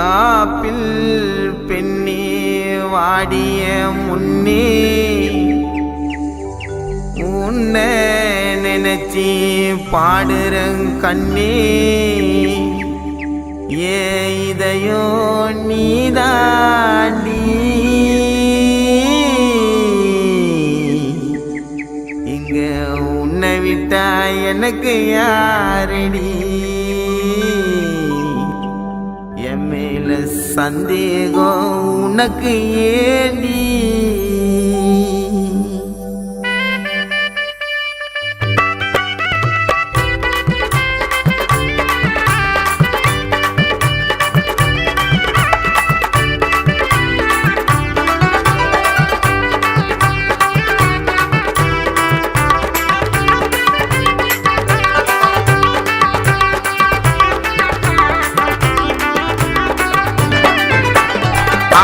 Apple பெண்ணே வாடிய முன்னே உன்னை நினைச்சி பாடுறங் கண்ணே ஏ இதயோ நீதாண்டி இங்க உன்னை விட்டா எனக்கு யாரடி என் மேல சந்தேகம் உனக்கு ஏண்டி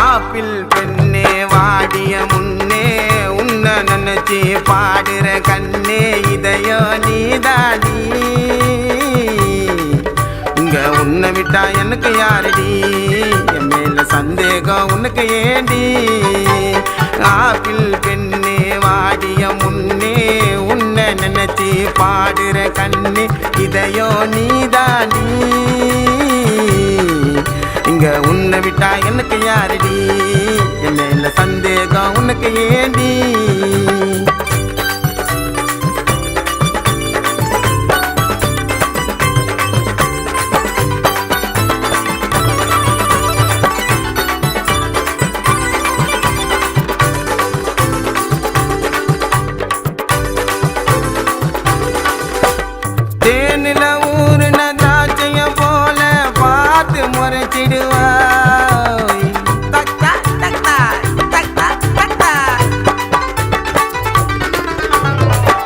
ஆப்பிள் பெண்ணே வாடிய முன்னே உன்னை நினைச்சி பாடுற கண்ணே இதயோ நீதாடி இங்க உன்னை விட்டா எனக்கு யாரடி என் மேல சந்தேகம் உனக்கு ஏண்டி ஆப்பிள் பெண்ணே வாடிய முன்னே உன்னை நினைச்சி பாடுற கண்ணே இதயோ நீதாடி இங்க உன்னை விட்டா எனக்கு யாரடி என் மேல சந்தேகம் உனக்கு ஏண்டி தேனில ஊருன திராட்சைய போல பார்த்து முறைச்சிடுவா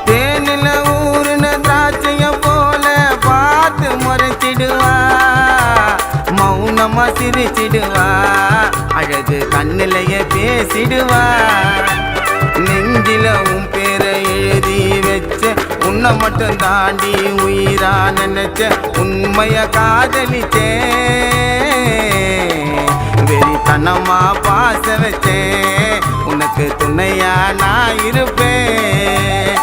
தேனில ஊருன திராட்சைய போல பார்த்து முறைச்சிடுவா மௌனமா சிரிச்சிடுவா அழகு கண்ணிலைய பேசிடுவா நெஞ்சில உன் பேரை எழுதி வச்ச உன்னை மட்டும் தாண்டி உயிரா நினைச்ச உண்மைய காதலிச்சே வெறித்தனமா பாச வச்சேன் உனக்கு துணையா நான் இருப்பேன்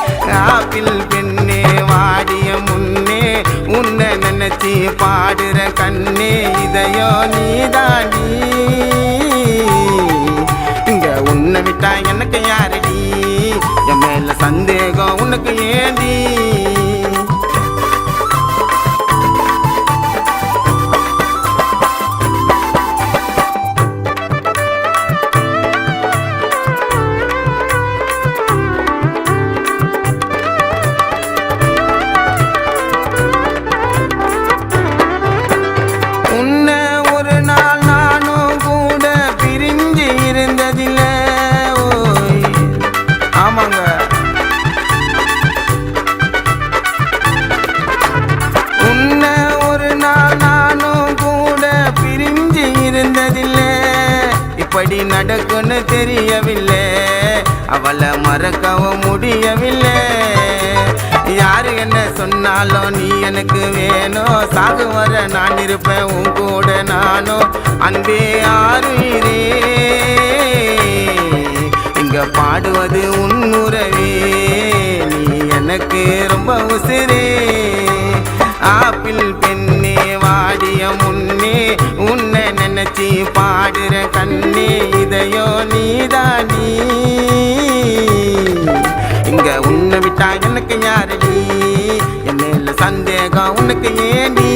ஆப்பிள் பெண்ணே வாடிய முன்னே உன்னை நினைச்சி பாடுற கண்ணே இதயோ நீதாண்டி இங்க உன்னை விட்டா எனக்கு யாரடி என் மேல சந்தேகம் உனக்கு ஏண்டி உன்னை ஒரு நாள் நானும் கூட பிரிஞ்சு இருந்ததில்ல ஓய் ஆமாங்க உன்னை ஒரு நாள் நானும் கூட பிரிஞ்சு இருந்ததில்ல இப்படி நடக்குன்னு தெரியவில்லை அவளை மறக்கவும் முடியவில்லை யாரு என்ன சொன்னாலும் நீ எனக்கு வேணும் சாகு வர நான் இருப்பேன் உன் கூட நானும் அன்பே ஆறுயிரே இங்க பாடுவது உன் உறவே நீ எனக்கு ரொம்ப உசிரே ஆப்பிள் பெண்ணே வாடிய முன்னே உன்னை நினைச்சி பாடுற கண்ணே இதயோ நீதானி இங்க உன்னை விட்டா எனக்கு யாரடி என் மேல சந்தேகம் உனக்கு ஏண்டி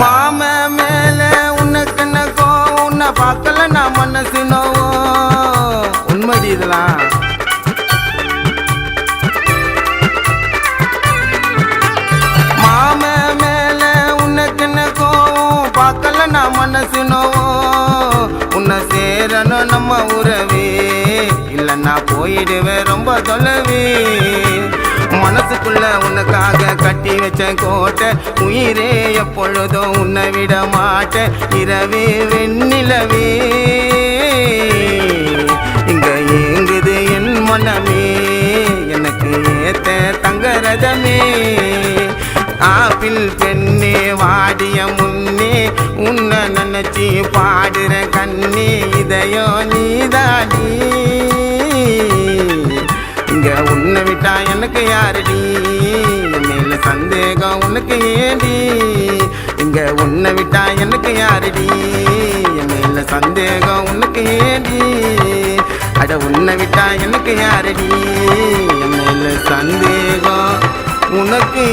மாம மேல உனக்கு என்ன கோவம் உன்னை பார்க்கல நான் மனசு நோவும் உண்மைடி இதெல்லாம் மாம மேல உனக்கு என்ன கோவம் பார்க்கல நான் மனசு நோவும் உன்னை சேரணும் நம்ம உறவே நான் போயிடுவேன் ரொம்ப தொலைவே. மனசுக்குள்ள உனக்காக கட்டி வச்ச கோட்டை, உயிரே எப்பொழுதும் உன்னை விட மாட்டேன். இரவே வெண்ணிலவே இங்க ஏங்குது என் மனமே, எனக்கு ஏத்த தங்கரதமே. ஆப்பிள் பெண்ணே வாடிய முன்னே, உன்னை நினைச்சி பாடுற கண்ணே, இதயோ நீதாடி. இங்க உன்னை விட்டா எனக்கு யாரடி, என் மேல சந்தேகம் உனக்கு ஏடி. இங்க உன்னை விட்டா எனக்கு யாரடி, என் மேல சந்தேகம் உனக்கு ஏடி. அட உன்னை விட்டா எனக்கு யாரடி, என் மேல சந்தேகம் உனக்கு